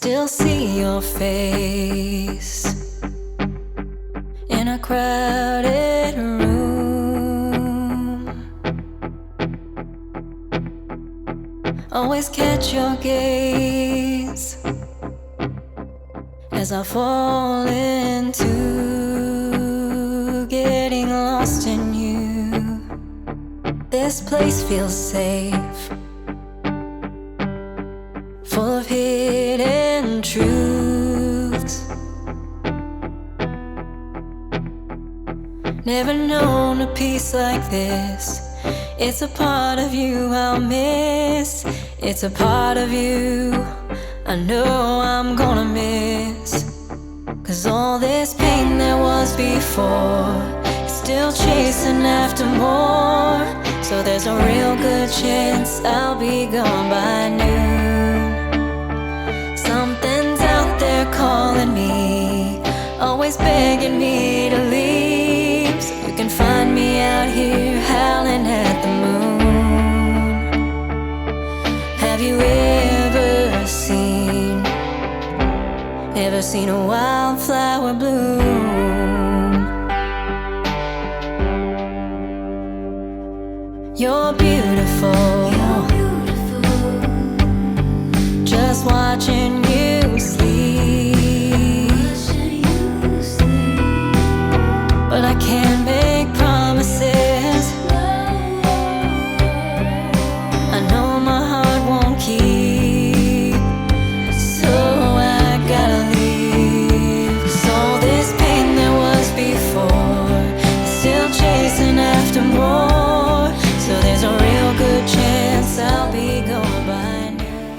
still see your face in a crowded room. Always catch your gaze as I fall into getting lost in you. This place feels safe, full of hidden truths. Never known a peace like this. It's a part of you I'll miss. It's a part of you I know I'm gonna miss. 'Cause all this pain there was before is still chasing after more. So there's a real good chance I'll be gone by noon. Something's out there calling me, always begging me to leave. So you can find me out here howling at the moon. Have you ever seen a wildflower bloom? You're beautiful, just watching you sleep. But I can't make promises. I know my heart won't keep, so I gotta leave. 'Cause all this pain there was before is still chasing after more. So there's a real good chance I'll be gone by noon.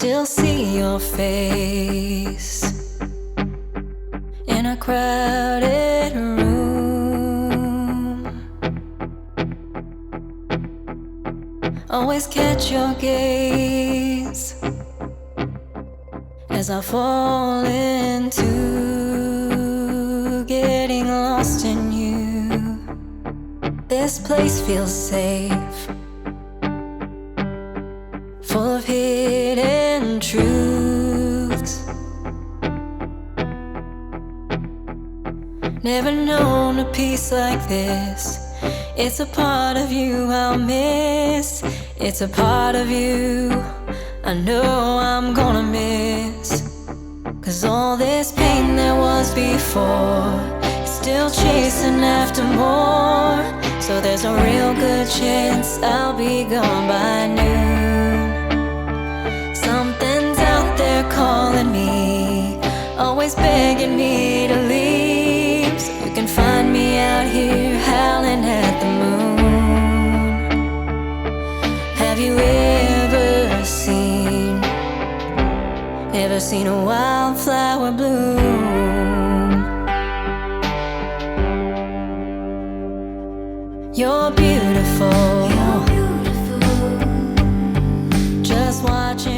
still see your face in a crowded room. Always catch your gaze as I fall into getting lost in you. This place feels safe, full of hidden truths. Never known a peace like this. It's a part of you I'll miss. It's a part of you I know I'm gonna miss. 'Cause all this pain there was before is still chasing after more. So there's a real good chance I'll be gone by noon. Something's out there calling me, always begging me to leave. So you can find me out here howling at the moon. Have you ever seen a wildflower bloom? You're beautiful. Just watching